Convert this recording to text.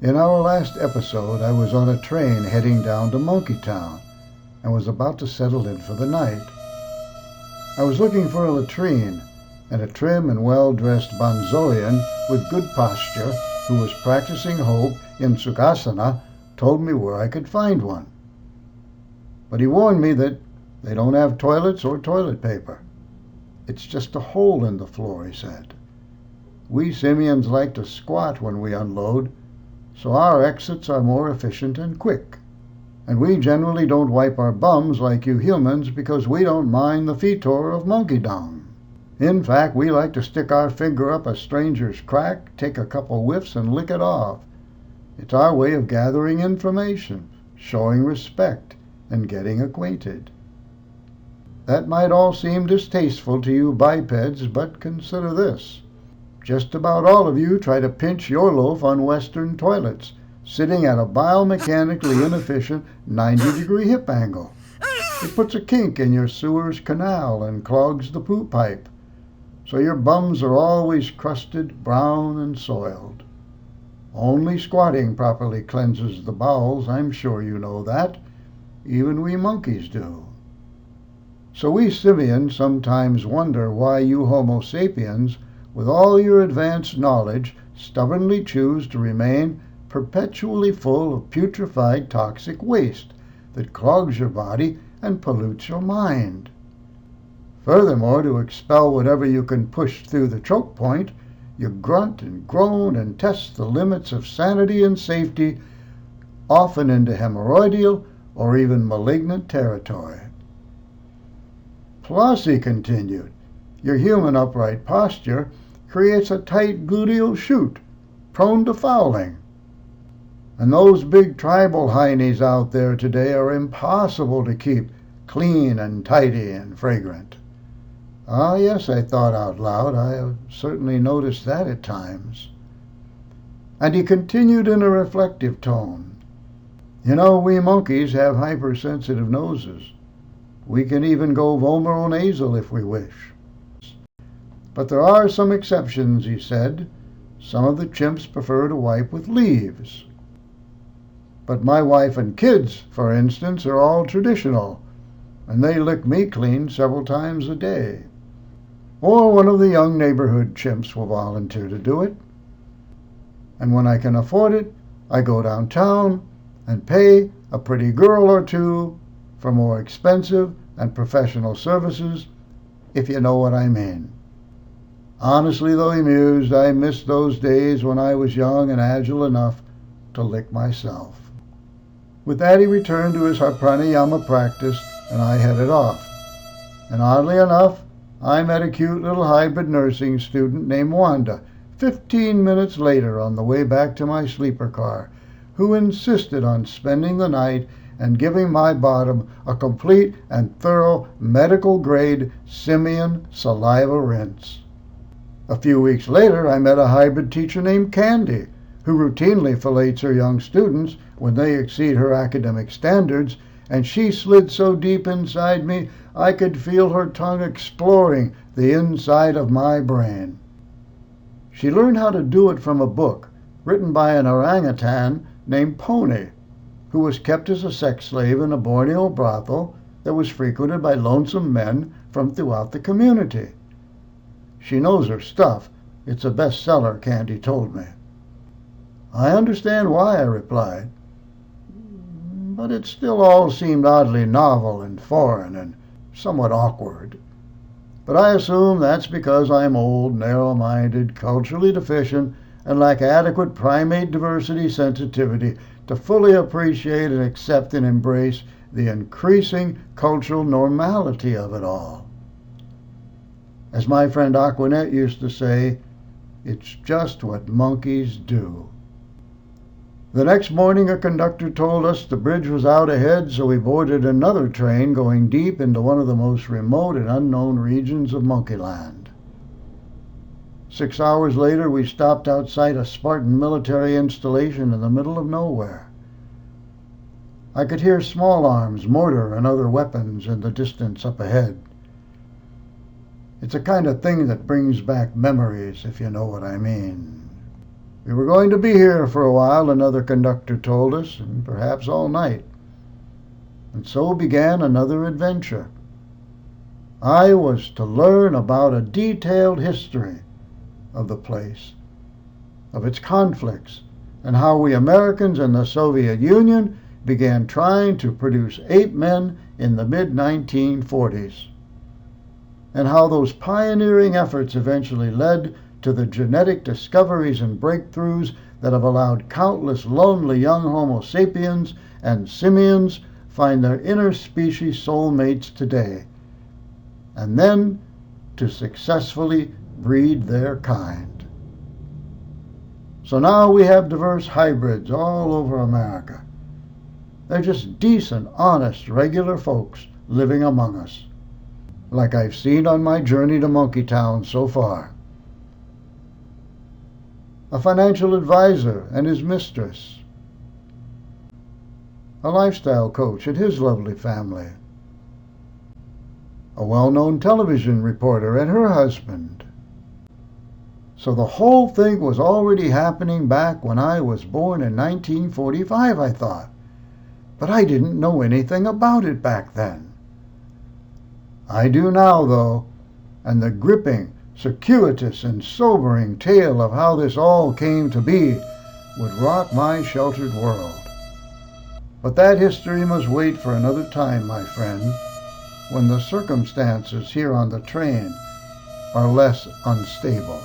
In our last episode, I was on a train heading down to Monkeytown and was about to settle in for the night. I was looking for a latrine, and a trim and well-dressed Bonzoian with good posture who was practicing hope in Sukhasana told me where I could find one. But he warned me that they don't have toilets or toilet paper. It's just a hole in the floor, he said. We simians like to squat when we unload, so our exits are more efficient and quick. And we generally don't wipe our bums like you humans because we don't mind the fetor of monkey dung. In fact, we like to stick our finger up a stranger's crack, take a couple whiffs, and lick it off. It's our way of gathering information, showing respect, and getting acquainted. That might all seem distasteful to you bipeds, but consider this. Just about all of you try to pinch your loaf on Western toilets, sitting at a biomechanically inefficient 90-degree hip angle. It puts a kink in your sewer's canal and clogs the poo pipe, so your bums are always crusted, brown, and soiled. Only squatting properly cleanses the bowels, I'm sure you know that. Even we monkeys do. So we simians sometimes wonder why you Homo sapiens, with all your advanced knowledge, stubbornly choose to remain perpetually full of putrefied toxic waste that clogs your body and pollutes your mind. Furthermore, to expel whatever you can push through the choke point, you grunt and groan and test the limits of sanity and safety, often into hemorrhoidal or even malignant territory. Plus, he continued, your human upright posture creates a tight gluteal chute, prone to fouling. And those big tribal heinies out there today are impossible to keep clean and tidy and fragrant. Ah, yes, I thought out loud, I have certainly noticed that at times. And he continued in a reflective tone. You know, we monkeys have hypersensitive noses. We can even go vomeronasal if we wish. But there are some exceptions, he said. Some of the chimps prefer to wipe with leaves. But my wife and kids, for instance, are all traditional, and they lick me clean several times a day. Or one of the young neighborhood chimps will volunteer to do it. And when I can afford it, I go downtown and pay a pretty girl or two for more expensive and professional services, if you know what I mean. Honestly, though, he mused, I miss those days when I was young and agile enough to lick myself. With that, he returned to his pranayama practice, and I headed off. And oddly enough, I met a cute little hybrid nursing student named Wanda 15 minutes later on the way back to my sleeper car, who insisted on spending the night and giving my bottom a complete and thorough medical-grade simian saliva rinse. A few weeks later, I met a hybrid teacher named Candy, who routinely fillets her young students when they exceed her academic standards, and she slid so deep inside me I could feel her tongue exploring the inside of my brain. She learned how to do it from a book written by an orangutan named Pony, who was kept as a sex slave in a Borneo brothel that was frequented by lonesome men from throughout the community. She knows her stuff. It's a bestseller, Candy told me. I understand why, I replied. But it still all seemed oddly novel and foreign and somewhat awkward. But I assume that's because I'm old, narrow-minded, culturally deficient, and lack adequate primate diversity sensitivity to fully appreciate and accept and embrace the increasing cultural normality of it all. As my friend Aquanet used to say, it's just what monkeys do. The next morning, a conductor told us the bridge was out ahead, so we boarded another train going deep into one of the most remote and unknown regions of Monkeyland. 6 hours later, we stopped outside a Spartan military installation in the middle of nowhere. I could hear small arms, mortar, and other weapons in the distance up ahead. It's a kind of thing that brings back memories, if you know what I mean. We were going to be here for a while, another conductor told us, and perhaps all night. And so began another adventure. I was to learn about a detailed history of the place, of its conflicts, and how we Americans and the Soviet Union began trying to produce apemen in the mid-1940s, and how those pioneering efforts eventually led to the genetic discoveries and breakthroughs that have allowed countless lonely young Homo sapiens and simians find their interspecies soulmates today, and then to successfully breed their kind. So now we have diverse hybrids all over America. They're just decent, honest, regular folks living among us, like I've seen on my journey to Monkeytown so far. A financial advisor and his mistress, a lifestyle coach and his lovely family, a well-known television reporter and her husband. So the whole thing was already happening back when I was born in 1945, I thought. But I didn't know anything about it back then. I do now, though, and the gripping, circuitous, and sobering tale of how this all came to be would rock my sheltered world. But that history must wait for another time, my friend, when the circumstances here on the train are less unstable.